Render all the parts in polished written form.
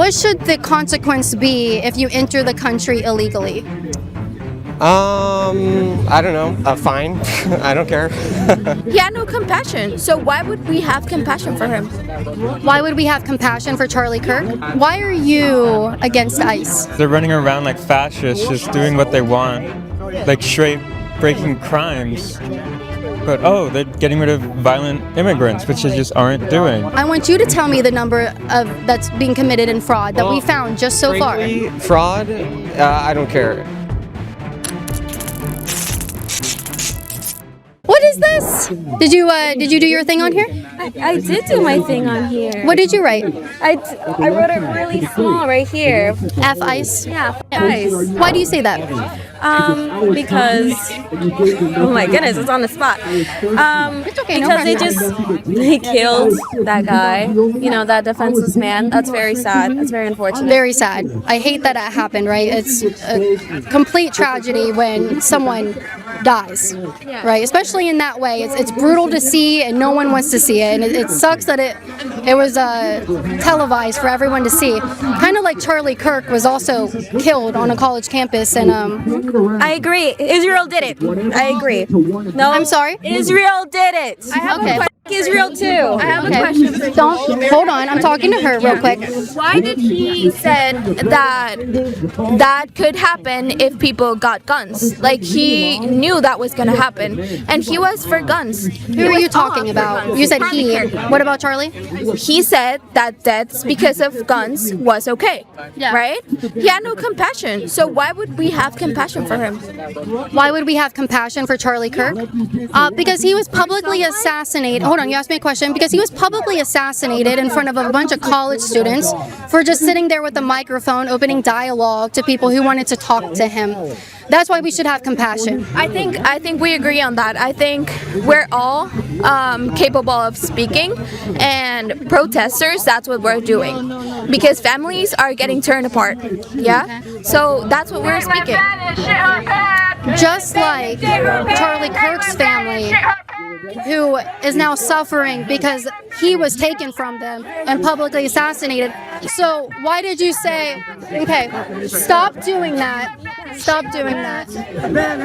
What should the consequence be if you enter the country illegally? I don't know, a fine. I don't care. He had no compassion. So why would we have compassion for him? Why would we have compassion for Charlie Kirk? Why are you against ICE? They're running around like fascists, just doing what they want, like straight breaking crimes. But they're getting rid of violent immigrants, which they just aren't doing. I want you to tell me the number of that's being committed in fraud that we found just so far. Fraud? I don't care. What is this? Did you do your thing on here? I did do my thing on here. What did you write? I wrote it really small right here. F ICE? Yeah, guys. Why do you say that? Because oh my goodness, it's on the spot. It's okay, no because problem. they killed that guy. You know, that defenseless man. That's very sad. That's very unfortunate. Very sad. I hate that it happened, right? It's a complete tragedy when someone dies, right? Especially in that way. It's brutal to see and no one wants to see it. And it sucks that it was televised for everyone to see. Kind of like Charlie Kirk was also killed on a college campus. And I agree. Israel did it. I agree. No, I'm sorry? Israel did it. I have Okay. a question. Israel too. I have a question for you. Don't hold on. I'm talking to her real quick. Why did he said that could happen if people got guns? Like he knew that was gonna happen, and he was for guns. Who are you talking about? You said he. What about Charlie? He said that deaths because of guns was okay, Yeah. right? He had no compassion. So why would we have compassion for him? Why would we have compassion for Charlie Kirk? Because he was publicly assassinated. Hold on, you asked me a question. Because he was publicly assassinated in front of a bunch of college students for just sitting there with a microphone, opening dialogue to people who wanted to talk to him. That's why we should have compassion. I think we agree on that. I think we're all capable of speaking, and protesters, that's what we're doing. Because families are getting torn apart. Yeah? So that's what we're speaking. Just like Charlie Kirk's family, who is now suffering because he was taken from them and publicly assassinated. So why did you say, okay, stop doing that. Stop doing that.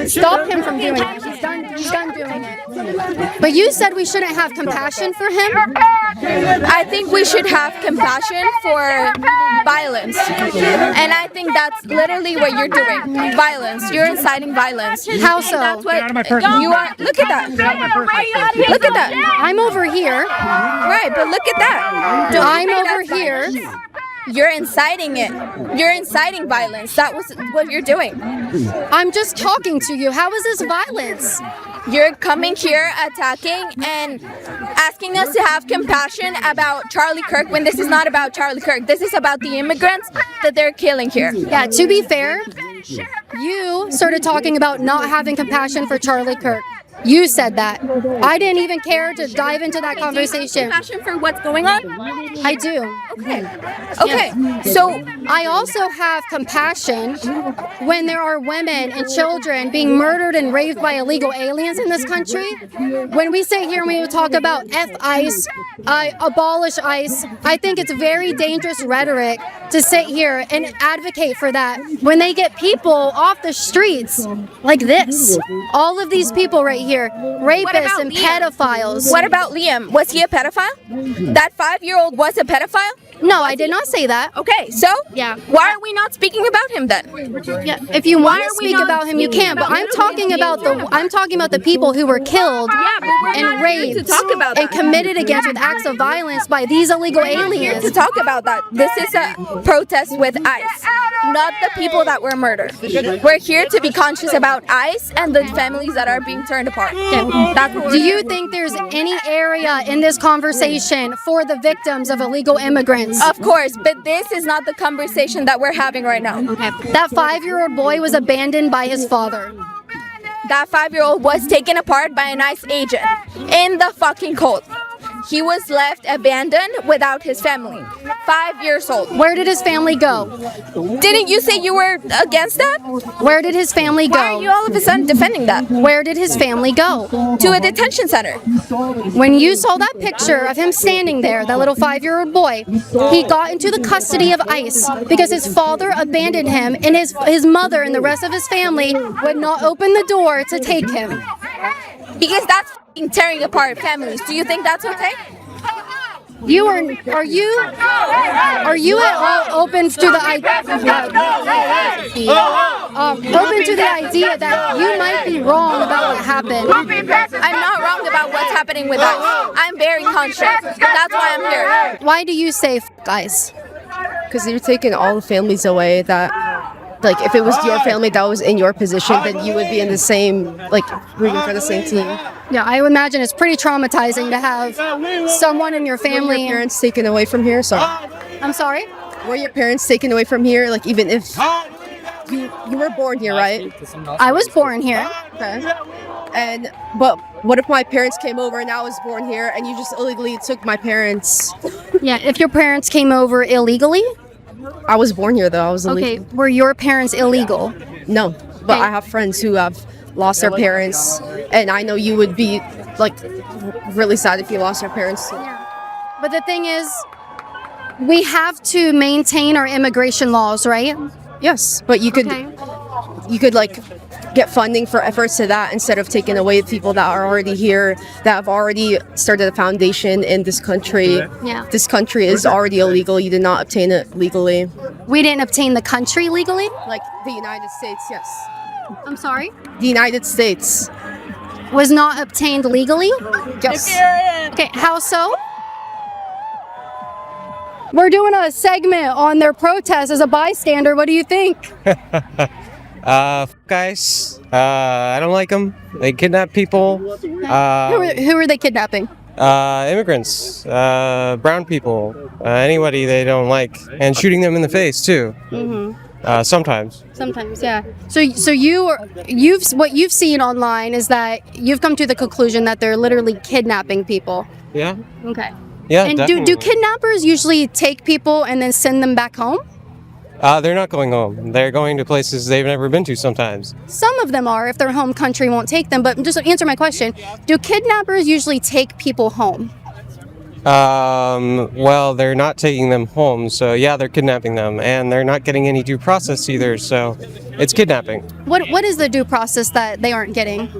Stop him from doing it. He's done doing it. But you said we shouldn't have compassion for him? I think we should have compassion for violence. And I think that's literally what you're doing. Violence. You're inciting violence. How so? That's what you are. Look at that. Look at that. I'm over here. Right, but look at that. I'm over here. You're inciting it. You're inciting violence. That was what you're doing. I'm just talking to you. How is this violence? You're coming here attacking and asking us to have compassion about Charlie Kirk when this is not about Charlie Kirk. This is about the immigrants that they're killing here. Yeah, to be fair, you started talking about not having compassion for Charlie Kirk. You said that. I didn't even care to dive into that conversation. Compassion for what's going on? I do. Okay. So I also have compassion when there are women and children being murdered and raped by illegal aliens in this country. When we sit here and we talk about F ICE, abolish ICE, I think it's very dangerous rhetoric to sit here and advocate for that when they get people off the streets like this. All of these people right here, rapists and pedophiles. what about Liam? Was he a pedophile? That 5-year-old was a pedophile? No, I did not say that. Okay, so Yeah. why are we not speaking about him then? Yeah, if you want to are we speak not about him, you speaking can. But about I'm him? talking about the people who were killed But we're and not here to raped talk about and that. committed against with acts of violence by these illegal Here to aliens. talk about that. This is a protest with ICE, not the people that were murdered. We're here to be conscious about ICE and the families that are being turned apart. That's what Do you think there's any area in this conversation for the victims of illegal immigrants? Of course, but this is not the conversation that we're having right now. That 5-year-old boy was abandoned by his father. That 5-year-old was taken apart by an ICE agent in the fucking cold. he was left abandoned without his family. 5 years old. Where did his family go? Didn't you say you were against that? Where did his family Why are you go? all of a sudden defending that? Where did his family go? To a detention center. When you saw that picture of him standing there, that little 5-year-old boy, he got into the custody of ICE because his father abandoned him and his mother and the rest of his family would not open the door to take him. Because that's f***ing tearing apart families. Do you think that's okay? Are you at all open to the idea that you might be wrong about what happened? I'm not wrong about what's happening with us. I'm very conscious. That's why I'm here. Why do you say ICE? Because you're taking all the families away that, like, if it was your family that was in your position, then you would be in the same, like, rooting for the same team. Yeah, I would imagine it's pretty traumatizing to have someone in your Were your family. parents taken away from here? Sorry. I'm sorry? Were your parents taken away from here? Like, even if you were born here, right? I was born here. Okay. But what if my parents came over and I was born here and you just illegally took my parents? Yeah, if your parents came over illegally? I was born here, though. I was illegal. Okay, were your parents illegal? No, but Okay. I have friends who have lost their parents, and I know you would be, like, really sad if you lost your parents. But the thing is, we have to maintain our immigration laws, right? Yes, but you could, like, get funding for efforts to that instead of taking away people that are already here, that have already started a foundation in this country. Yeah. This country is already illegal. You did not obtain it legally. We didn't obtain the country legally? Like the United States, yes. I'm sorry? The United States. Was not obtained legally? Yes. Okay, how so? We're doing a segment on their protest as a bystander. What do you think? Guys, I don't like them. They kidnap people. Who are they kidnapping? Immigrants, brown people, anybody they don't like, and shooting them in the face too. Sometimes. Sometimes, yeah. So what you've seen online is that you've come to the conclusion that they're literally kidnapping people. Yeah. Okay. Yeah. And definitely. do kidnappers usually take people and then send them back home? They're not going home. They're going to places they've never been to sometimes. Some of them are if their home country won't take them, but just answer my question. Do kidnappers usually take people home? Well, they're not taking them home, so yeah, they're kidnapping them, and they're not getting any due process either, so it's kidnapping. What is the due process that they aren't getting?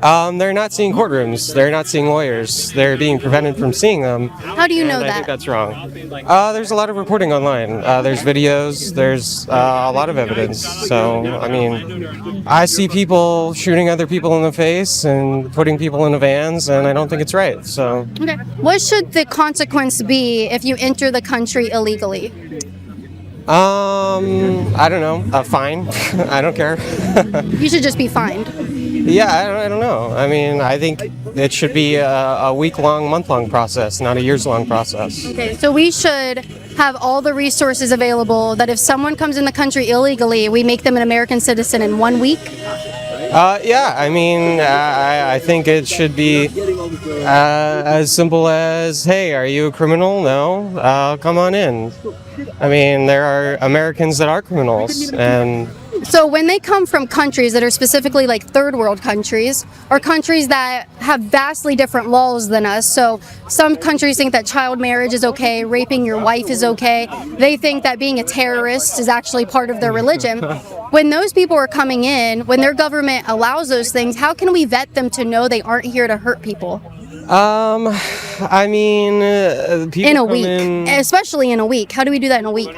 They're not seeing courtrooms. They're not seeing lawyers. They're being prevented from seeing them. How do you know I think that? that's wrong. There's a lot of reporting online. There's videos. There's a lot of evidence. So, I mean, I see people shooting other people in the face and putting people in the vans, and I don't think it's right. So, Okay. What should the consequence be if you enter the country illegally? I don't know. A fine. I don't care. You should just be fined. Yeah, I don't know. I mean, I think it should be a week-long, month-long process, not a years-long process. Okay, so we should have all the resources available that if someone comes in the country illegally, we make them an American citizen in 1 week? Yeah, I mean, I think it should be as simple as, hey, are you a criminal? No? Come on in. I mean, there are Americans that are criminals, and So when they come from countries that are specifically like third world countries, or countries that have vastly different laws than us, so some countries think that child marriage is okay, raping your wife is okay, they think that being a terrorist is actually part of their religion. When those people are coming in, when their government allows those things, how can we vet them to know they aren't here to hurt people? I mean, people In a come week, in- especially in a week. How do we do that in a week?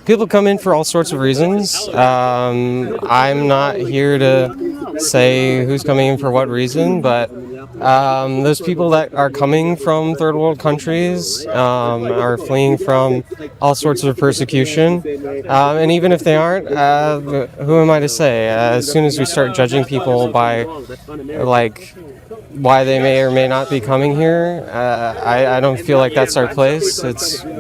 People come in for all sorts of reasons. I'm not here to say who's coming in for what reason, but those people that are coming from third world countries are fleeing from all sorts of persecution. And even if they aren't, who am I to say? As soon as we start judging people by, like, why they may or may not be coming here, I don't feel like that's our place.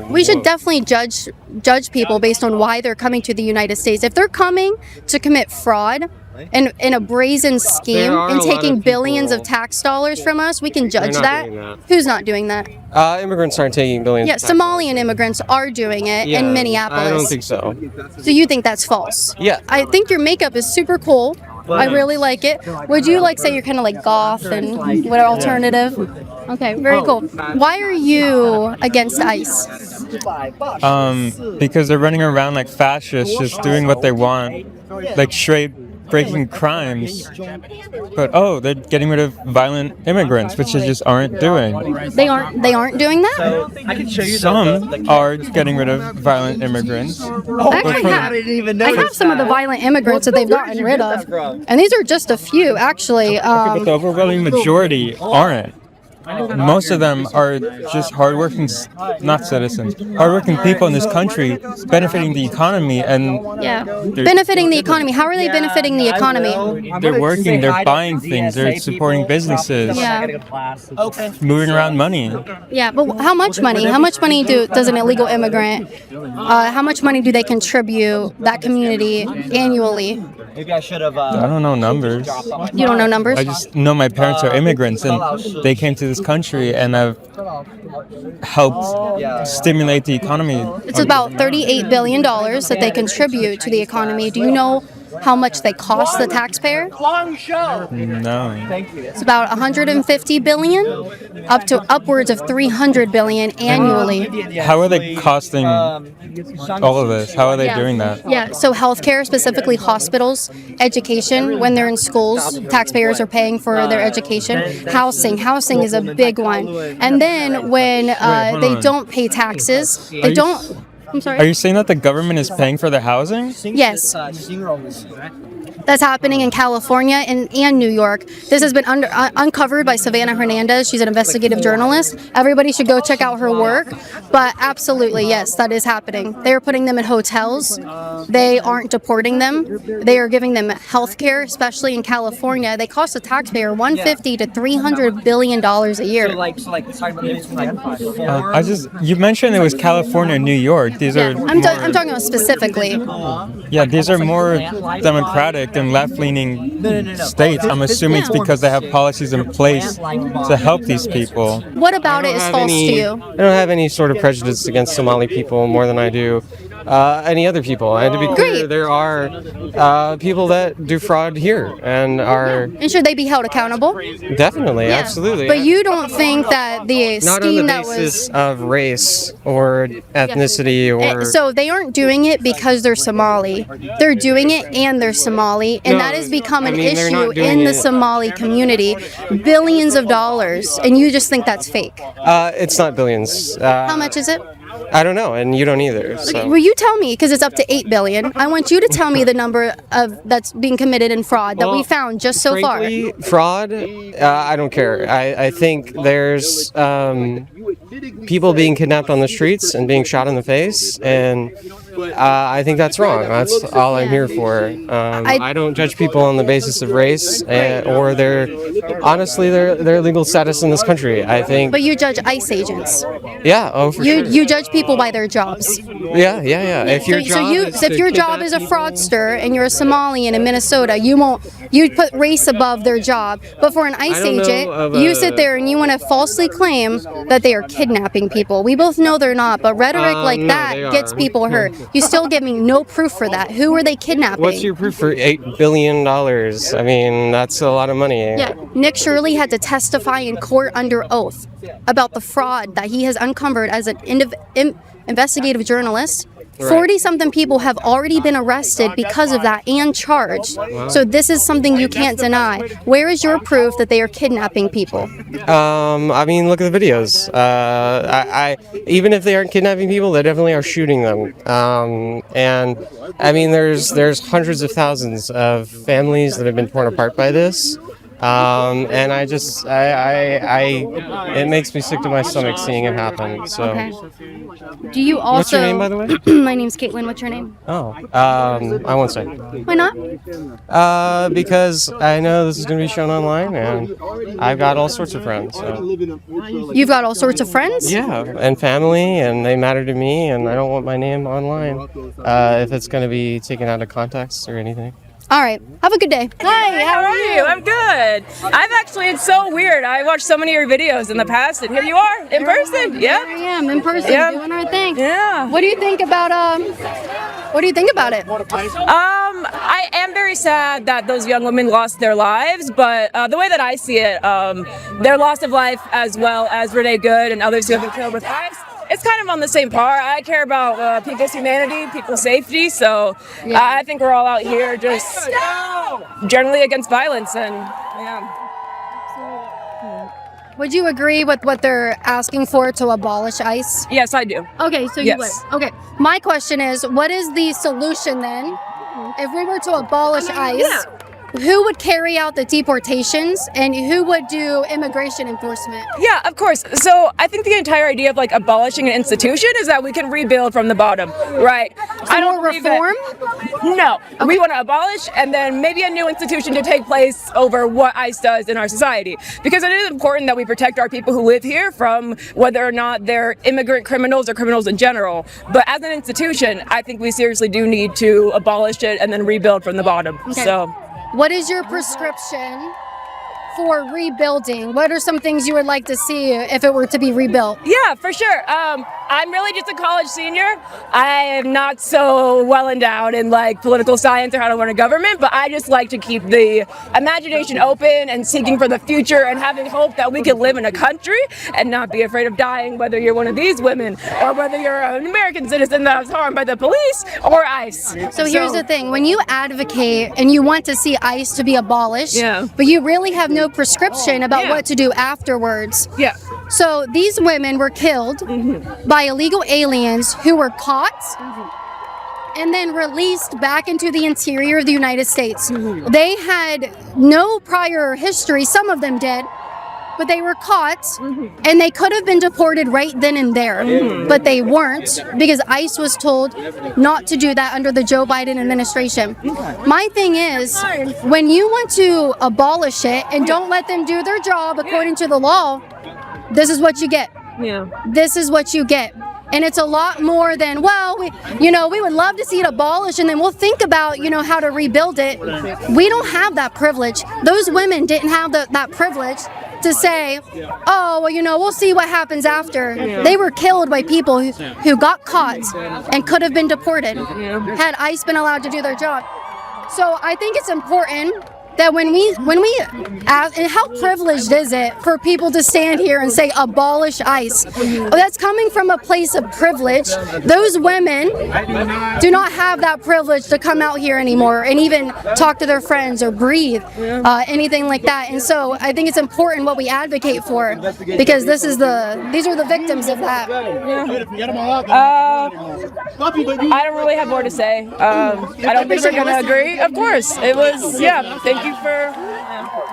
We should definitely judge people based on why they're coming to the United States. If they're coming to commit fraud, in a brazen scheme There are and a lot taking of billions of people- tax dollars from us, we can judge not that. doing that. Who's not doing that? Immigrants aren't taking billions. Yeah, of tax dollars. Somalian immigrants are doing it Yeah, in Minneapolis. I don't think so. So you think that's false? Yeah. I think your makeup is super cool. I really like it. Would you like say you're kind of like goth and what alternative? Okay, very cool. Why are you against ICE? Because they're running around like fascists, just doing what they want, like straight breaking crimes. But they're getting rid of violent immigrants, which they just aren't doing. They aren't doing that? Some are getting rid of violent immigrants. I have some of the violent immigrants that they've gotten rid of. And these are just a few actually. But the overwhelming majority aren't. Most of them are just hardworking, not citizens, hardworking people in this country, benefiting the economy, and Yeah. Benefiting the economy. How are they benefiting the economy? they're working, they're buying things, they're supporting businesses, Yeah. moving around money. Yeah, but how much money? How much money does an illegal immigrant, how much money do they contribute that community annually? Maybe I should have. I don't know numbers. You don't know numbers? I just know my parents are immigrants, and they came to this country and have helped stimulate the economy. It's about $38 billion that they contribute to the economy. Do you know how much they cost the taxpayer? No. It's about 150 billion, up to upwards of 300 billion annually. How are they costing all of this? How are they doing that? Yeah, so healthcare, specifically hospitals, education, when they're in schools, taxpayers are paying for their education. Housing is a big one. And then when they don't pay taxes, they don't. I'm sorry. Are you saying that the government is paying for the housing? Yes. That's happening in California and New York. This has been uncovered by Savannah Hernandez. She's an investigative journalist. Everybody should go check out her work. But absolutely, yes, that is happening. They are putting them in hotels. They aren't deporting them. They are giving them health care, especially in California. They cost the taxpayer $150 to $300 billion a year. You mentioned it was California and New York. These are I'm talking about specifically. these are more democratic and left-leaning states. I'm assuming it's because they have policies in place to help these people. What about it is false to you? I don't have any sort of prejudice against Somali people more than I do any other people. And to be clear, there are people that do fraud here and are And should they be held accountable? definitely, absolutely. But you don't think that the not on the scheme that basis was of race or ethnicity or so they aren't doing it because they're Somali. They're doing it and they're Somali, and No, that has become an they're issue not doing in the it- Somali community. Billions of dollars, and you just think that's fake. it's not billions. How much is it? I don't know, and you don't either. So. Well, you tell me, because it's up to 8 billion. I want you to tell me the number of that's being committed in fraud that we Well, found just so far. Frankly, fraud, I don't care. I think there's people being kidnapped on the streets and being shot in the face, and I think that's wrong. That's all I'm here for. I don't judge people on the basis of race or their legal status in this country. I think. But you judge ICE agents. Yeah. Oh, for sure. You judge people by their jobs. Yeah. If your job is if to your job kidnap is a people- fraudster and you're a Somalian in Minnesota, you put race above their job. But for an ICE don't know agent, of you a- sit there and you want to falsely claim that they are kidnapping people. We both know they're not, but rhetoric like no, that they gets are. people hurt. You still give me no proof for that. Who are they kidnapping? What's your proof for $8 billion? I mean, that's a lot of money. Yeah, Nick Shirley had to testify in court under oath about the fraud that he has uncovered as an investigative journalist. 40-something people have already been arrested because of that and charged. So this is something you can't deny. Where is your proof that they are kidnapping people? I mean, look at the videos. I even if they aren't kidnapping people, they definitely are shooting them. And I mean, there's hundreds of thousands of families that have been torn apart by this. And it makes me sick to my stomach seeing it happen. So, Okay. Do you also? What's your name, by the way? My name's Kaitlin. What's your name? Oh, I won't say. Why not? Because I know this is going to be shown online, and I've got all sorts of friends. So. You've got all sorts of friends? Yeah, and family, and they matter to me, and I don't want my name online if it's going to be taken out of context or anything. All right. Have a good day. Hi, how are you? I'm good. It's so weird. I watched so many of your videos in the past, and here you are, in person. Here I am, in person, doing our thing. Yeah. What do you think about it? I am very sad that those young women lost their lives, but the way that I see it, their loss of life as well as Renee Good and others who have been killed with ICE, it's kind of on the same par. I care about people's humanity, people's safety, so I think we're all out here just generally against violence, and Would you agree with what they're asking for to abolish ICE? Yes, I do. Okay, so you would. Okay. My question is, what is the solution then? If we were to abolish ICE, who would carry out the deportations and who would do immigration enforcement? Yeah, of course. So I think the entire idea of like abolishing an institution is that we can rebuild from the bottom, right? I don't reform? No, we want to abolish and then maybe a new institution to take place over what ICE does in our society. Because it is important that we protect our people who live here from whether or not they're immigrant criminals or criminals in general. But as an institution, I think we seriously do need to abolish it and then rebuild from the bottom. Okay. So. What is your prescription for rebuilding? What are some things you would like to see if it were to be rebuilt? Yeah, for sure. I'm really just a college senior. I am not so well endowed in like political science or how to run a government, but I just like to keep the imagination open and seeking for the future and having hope that we can live in a country and not be afraid of dying, whether you're one of these women or whether you're an American citizen that was harmed by the police or ICE. So here's the thing, when you advocate and you want to see ICE to be abolished, but you really have no prescription about what to do afterwards. Yeah. So these women were killed by illegal aliens who were caught and then released back into the interior of the United States. They had no prior history, some of them did, but they were caught and they could have been deported right then and there, but they weren't because ICE was told not to do that under the Joe Biden administration. My thing is, when you want to abolish it and don't let them do their job according to the law, this is what you get. This is what you get. And it's a lot more than, well, we would love to see it abolished and then we'll think about, how to rebuild it. We don't have that privilege. Those women didn't have that privilege to say, oh, well, we'll see what happens after. They were killed by people who got caught and could have been deported had ICE been allowed to do their job. So I think it's important that when we ask, and how privileged is it for people to stand here and say abolish ICE? That's coming from a place of privilege. Those women do not have that privilege to come out here anymore and even talk to their friends or breathe, anything like that. And so I think it's important what we advocate for, because these are the victims of that. I don't really have more to say. I don't think we're gonna agree. Of course, it was. Thank you for.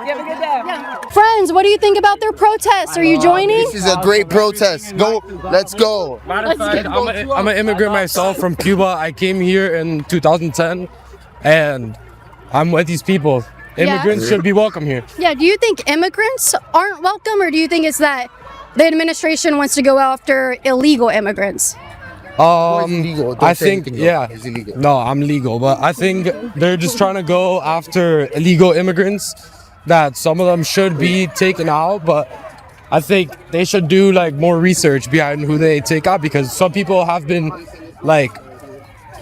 You have a good day. Friends, what do you think about their protests? Are you joining? This is a great protest. Let's go. Matter of fact, I'm an immigrant myself from Cuba. I came here in 2010, and I'm with these people. Immigrants should be welcome here. Yeah, do you think immigrants aren't welcome, or do you think it's that the administration wants to go after illegal immigrants? I think, no, I'm legal, but I think they're just trying to go after illegal immigrants, that some of them should be taken out, but I think they should do like more research behind who they take out, because some people have been like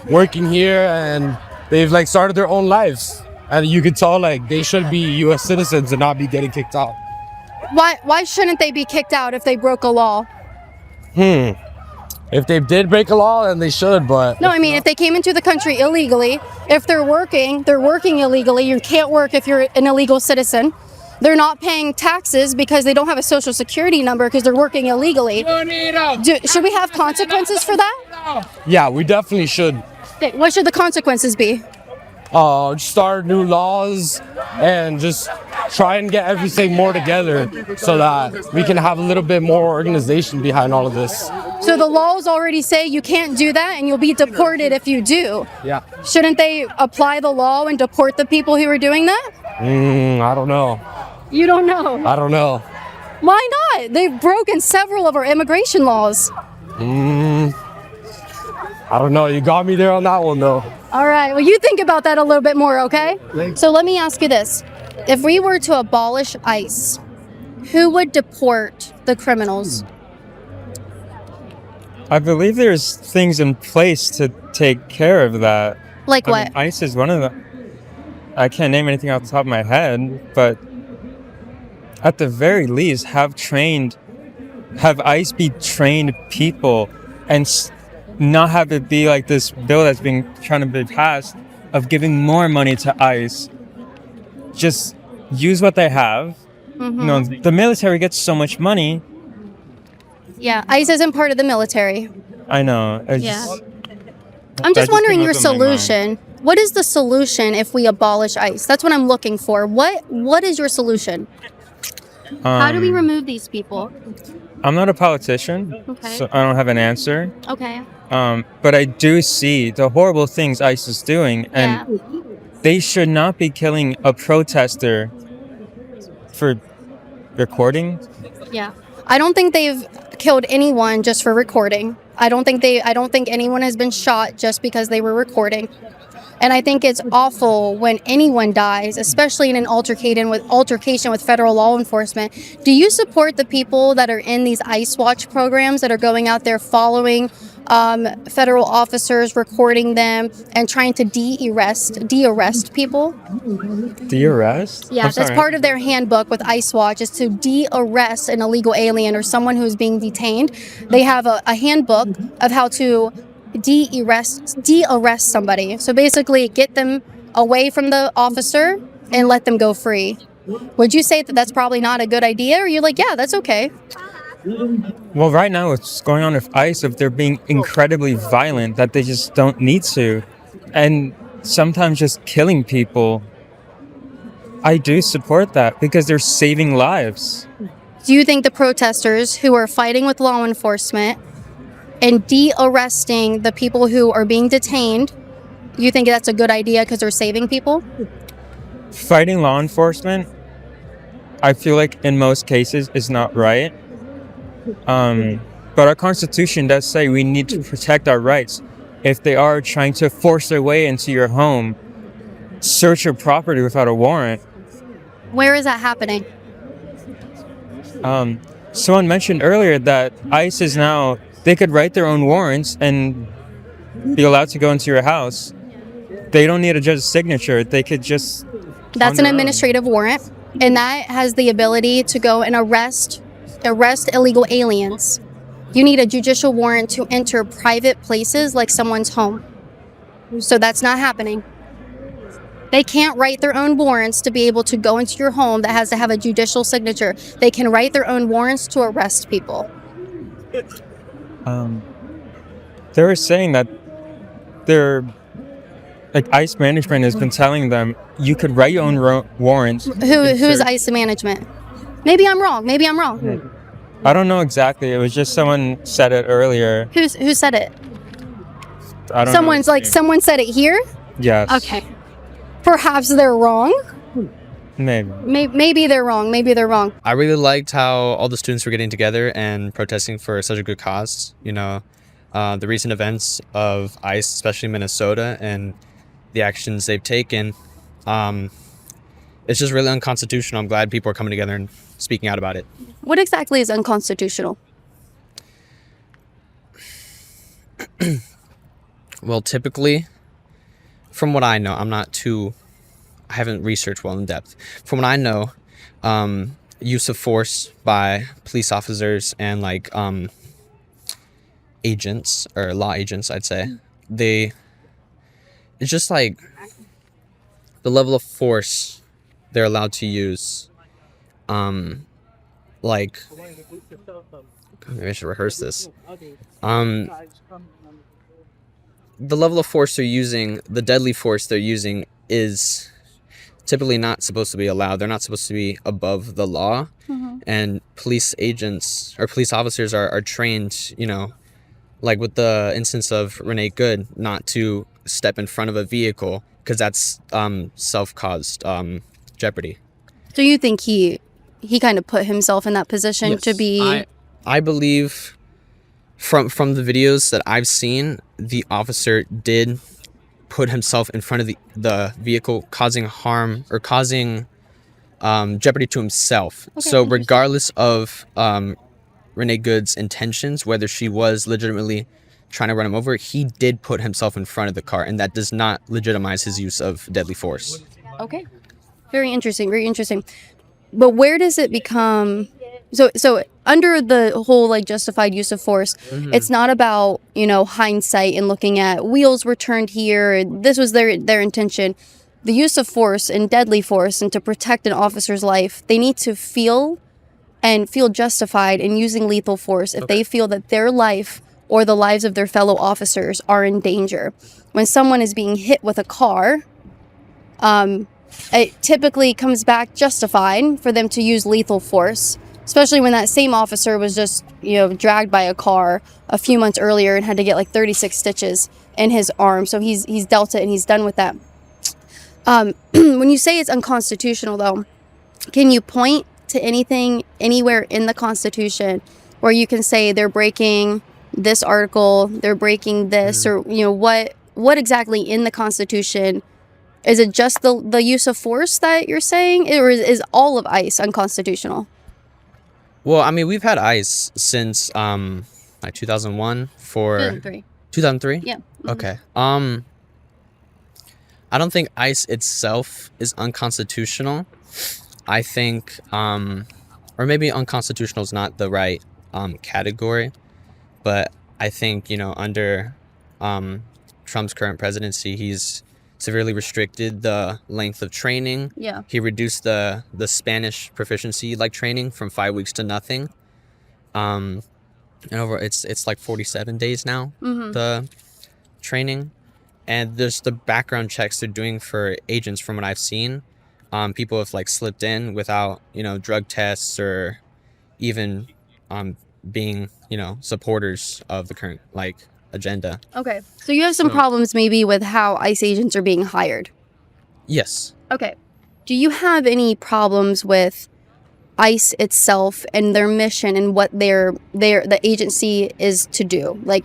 working here and they've like started their own lives, and you could tell like they should be U.S. citizens and not be getting kicked out. Why shouldn't they be kicked out if they broke a law? If they did break a law, then they should, but... No, I mean, if they came into the country illegally, if they're working illegally. You can't work if you're an illegal citizen. They're not paying taxes because they don't have a social security number because they're working illegally. Should we have consequences for that? Yeah, we definitely should. What should the consequences be? Start new laws and just try and get everything more together so that we can have a little bit more organization behind all of this. So the laws already say you can't do that and you'll be deported if you do. Yeah. Shouldn't they apply the law and deport the people who are doing that? I don't know. You don't know? I don't know. Why not? They've broken several of our immigration laws. I don't know. You got me there on that one, though. All right. Well, you think about that a little bit more, okay? So let me ask you this. If we were to abolish ICE, who would deport the criminals? I believe there's things in place to take care of that. Like I what? mean, ICE is one of the. I can't name anything off the top of my head, but at the very least, have ICE be trained people and not have it be like this bill that's trying to be passed of giving more money to ICE. Just use what they have. Mm-hmm. You know, the military gets so much money. Yeah, ICE isn't part of the military. I know. I'm just wondering your came up in my mind. solution. What is the solution if we abolish ICE? That's what I'm looking for. What is your solution? How do we remove these people? I'm not a politician, Okay. so I don't have an answer. Okay. But I do see the horrible things ICE is doing, and they should not be killing a protester for recording. Yeah. I don't think they've killed anyone just for recording. I don't think anyone has been shot just because they were recording. And I think it's awful when anyone dies, especially in an altercation with federal law enforcement. Do you support the people that are in these ICE Watch programs that are going out there following federal officers, recording them, and trying to de-arrest people? De-arrest? Yeah, that's part of their handbook with ICE Watch is to de-arrest an illegal alien or someone who's being detained. They have a handbook of how to de-arrest somebody. So basically get them away from the officer and let them go free. Would you say that that's probably not a good idea, or you're like, yeah, that's okay? Well, right now what's going on with ICE, if they're being incredibly violent, that they just don't need to, and sometimes just killing people, I do support that because they're saving lives. Do you think the protesters who are fighting with law enforcement and de-arresting the people who are being detained, you think that's a good idea because they're saving people? Fighting law enforcement, I feel like in most cases is not right. But our Constitution does say we need to protect our rights. If they are trying to force their way into your home, search your property without a warrant. Where is that happening? Someone mentioned earlier that ICE is now, they could write their own warrants and be allowed to go into your house. They don't need a judge's signature. They could just... That's an administrative warrant, and that has the ability to go and arrest illegal aliens. You need a judicial warrant to enter private places like someone's home. So that's not happening. They can't write their own warrants to be able to go into your home that has to have a judicial signature. They can write their own warrants to arrest people. They were saying that ICE management has been telling them you could write your own warrants. Who's ICE management? Maybe I'm wrong. I don't know exactly. It was just someone said it earlier. Who said it? I don't know. Someone said it here? Yes. Okay. Perhaps they're wrong. Maybe. Maybe they're wrong. I really liked how all the students were getting together and protesting for such a good cause. You know, the recent events of ICE, especially Minnesota, and the actions they've taken. It's just really unconstitutional. I'm glad people are coming together and speaking out about it. What exactly is unconstitutional? Well, typically, from what I know, I haven't researched well in depth. From what I know, use of force by police officers and agents or law agents, I'd say, it's just like the level of force they're allowed to use. Maybe I should rehearse this. The level of force they're using, the deadly force they're using, is typically not supposed to be allowed. They're not supposed to be above the law. Mm-hmm. And police agents or police officers are trained, like with the instance of Renee Good, not to step in front of a vehicle because that's self-caused jeopardy. So you think he kind of put himself in that position Yes. to be... I believe from the videos that I've seen, the officer did put himself in front of the vehicle, causing harm or causing jeopardy to himself. So regardless of Renee Good's intentions, whether she was legitimately trying to run him over, he did put himself in front of the car, and that does not legitimize his use of deadly force. Okay. Very interesting. Very interesting. But where does it become? So under the whole like justified use of force, it's not about, you know, hindsight and looking at wheels were turned here. This was their intention. The use of force and deadly force and to protect an officer's life, they need to feel justified in using lethal force if they feel that their life or the lives of their fellow officers are in danger. When someone is being hit with a car, it typically comes back justified for them to use lethal force, especially when that same officer was just, you know, dragged by a car a few months earlier and had to get like 36 stitches in his arm. So he's dealt it and he's done with that. When you say it's unconstitutional, though, can you point to anything anywhere in the Constitution where you can say they're breaking this article, they're breaking this, or, you know, what exactly in the Constitution? Is it just the use of force that you're saying, or is all of ICE unconstitutional? Well, I mean, we've had ICE since like 2001 for 2003. 2003? Yeah. Okay. I don't think ICE itself is unconstitutional. I think, or maybe unconstitutional is not the right category, but I think, you know, under Trump's current presidency, he's severely restricted the length of training. Yeah. He reduced the Spanish proficiency like training from 5 weeks to nothing. And over it's like 47 days now, the training. And there's the background checks they're doing for agents from what I've seen. People have like slipped in without, you know, drug tests or even being, you know, supporters of the current like agenda. Okay. So you have some problems maybe with how ICE agents are being hired. Yes. Okay. Do you have any problems with ICE itself and their mission and what the agency is to do? Like,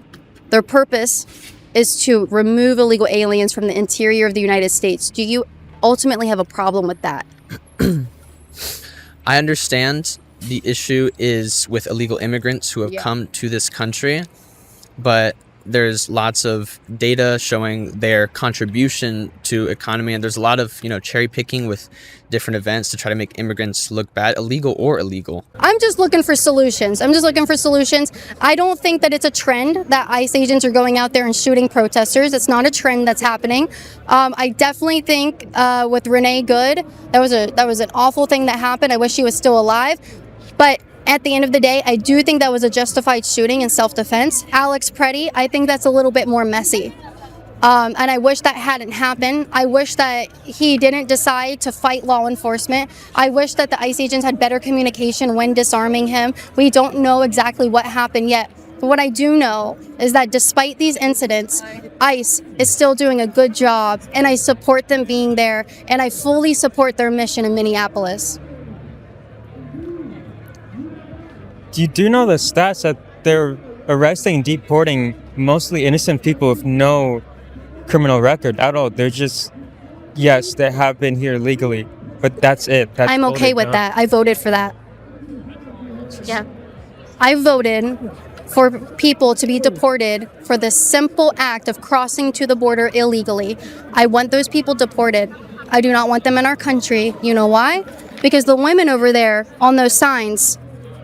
their purpose is to remove illegal aliens from the interior of the United States. Do you ultimately have a problem with that? I understand the issue is with illegal immigrants who have come to this country, but there's lots of data showing their contribution to economy, and there's a lot of, you know, cherry picking with different events to try to make immigrants look bad, illegal or illegal. I'm just looking for solutions. I don't think that it's a trend that ICE agents are going out there and shooting protesters. It's not a trend that's happening. I definitely think with Renee Good, that was an awful thing that happened. I wish she was still alive. But at the end of the day, I do think that was a justified shooting in self-defense. Alex Preddy, I think that's a little bit more messy. And I wish that hadn't happened. I wish that he didn't decide to fight law enforcement. I wish that the ICE agents had better communication when disarming him. We don't know exactly what happened yet. But what I do know is that despite these incidents, ICE is still doing a good job, and I support them being there, and I fully support their mission in Minneapolis. You do know the stats that they're arresting and deporting mostly innocent people with no criminal record at all. They're just, yes, they have been here legally, but that's it. I'm okay with that. I voted for that. Yeah. I voted for people to be deported for the simple act of crossing to the border illegally. I want those people deported. I do not want them in our country. You know why? Because the women over there on those signs,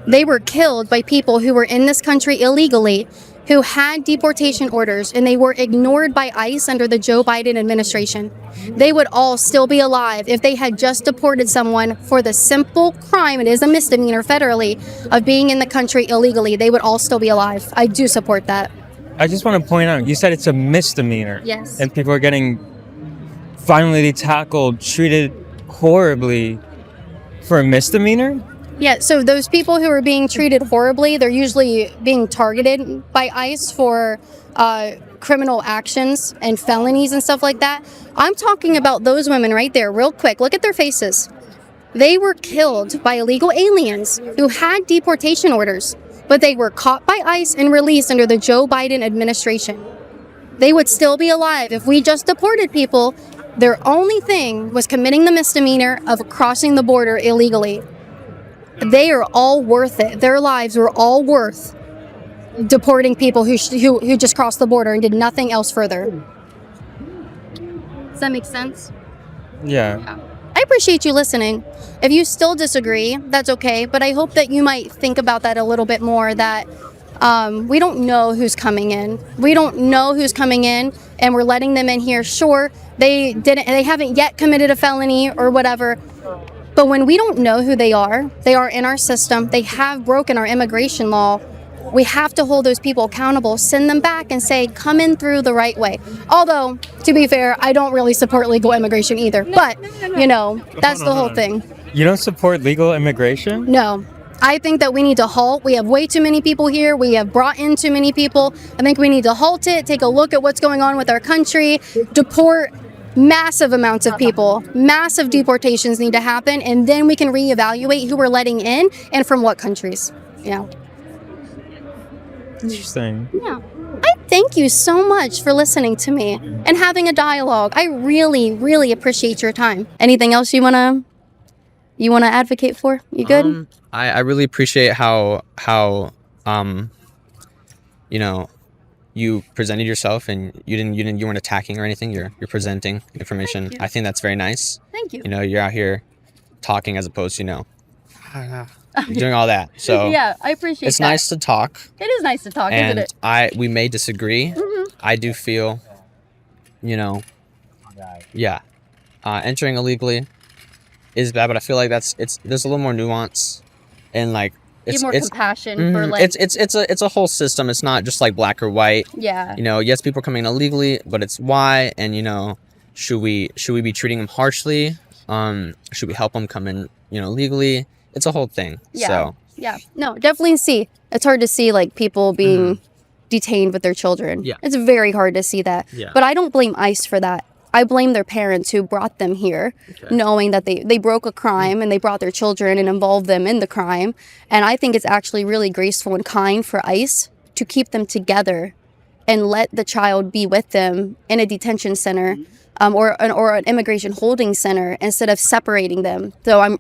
they were killed by people who were in this country illegally, who had deportation orders, and they were ignored by ICE under the Joe Biden administration. They would all still be alive if they had just deported someone for the simple crime, it is a misdemeanor federally, of being in the country illegally. They would all still be alive. I do support that. I just want to point out, you said it's a misdemeanor. Yes. And people are getting violently tackled, treated horribly for a misdemeanor? Yeah, so those people who are being treated horribly, they're usually being targeted by ICE for criminal actions and felonies and stuff like that. I'm talking about those women right there, real quick. Look at their faces. They were killed by illegal aliens who had deportation orders, but they were caught by ICE and released under the Joe Biden administration. They would still be alive. If we just deported people, their only thing was committing the misdemeanor of crossing the border illegally. They are all worth it. Their lives were all worth deporting people who just crossed the border and did nothing else further. Does that make sense? Yeah. I appreciate you listening. If you still disagree, that's okay, but I hope that you might think about that a little bit more, that we don't know who's coming in. We don't know who's coming in, and we're letting them in here. Sure, they haven't yet committed a felony or whatever, but when we don't know who they are in our system, they have broken our immigration law, we have to hold those people accountable, send them back and say, come in through the right way. Although, to be fair, I don't really support legal immigration either, but, you know, that's the whole thing. You don't support legal immigration? No. I think that we need to halt. We have way too many people here. We have brought in too many people. I think we need to halt it, take a look at what's going on with our country, deport massive amounts of people. Massive deportations need to happen, and then we can reevaluate who we're letting in and from what countries. Yeah. Interesting. Yeah. I thank you so much for listening to me and having a dialogue. I really, really appreciate your time. Anything else you wanna advocate for? You good? I really appreciate how you know, you presented yourself, and you weren't attacking or anything. You're presenting information. I think that's very nice. Thank you. You know, you're out here talking as opposed to, you know, doing all that. So yeah, I appreciate it's that. nice to talk. It is nice to talk, isn't And it? we may disagree. I do feel, you know, yeah, entering illegally is bad, but I feel like there's a little more nuance, and like it's compassion for like it's a whole system. It's not just like black or white. yeah. You know, yes, people coming in illegally, but it's why, and you know, should we be treating them harshly? Should we help them come in, you know, legally? It's a whole thing. Yeah. So Yeah. No, definitely see. It's hard to see like people being detained with their children. Yeah. It's very hard to see that. Yeah. But I don't blame ICE for that. I blame their parents who brought them here, knowing that they broke a crime and they brought their children and involved them in the crime. And I think it's actually really graceful and kind for ICE to keep them together and let the child be with them in a detention center or an immigration holding center instead of separating them. So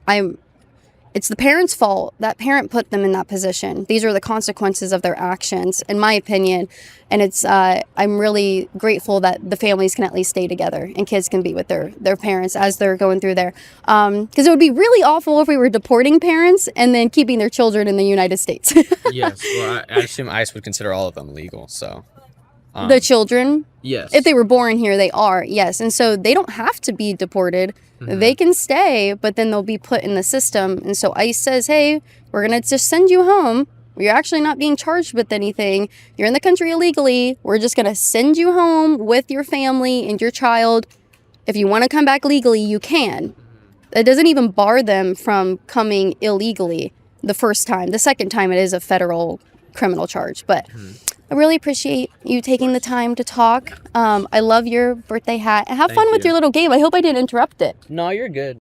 it's the parents' fault. That parent put them in that position. These are the consequences of their actions, in my opinion. And it's I'm really grateful that the families can at least stay together and kids can be with their parents as they're going through there. Because it would be really awful if we were deporting parents and then keeping their children in the United States. yes, well, I assume ICE would consider all of them legal. So The children, yes, if they were born here, they are, yes. And so they don't have to be deported. They can stay, but then they'll be put in the system. And so ICE says, hey, we're going to just send you home. You're actually not being charged with anything. You're in the country illegally. We're just going to send you home with your family and your child. If you want to come back legally, you can. It doesn't even bar them from coming illegally the first time. The second time, it is a federal criminal charge. But I really appreciate you taking the time to talk. I love your birthday hat. And have fun with your little game. I hope I didn't interrupt it. No, you're good.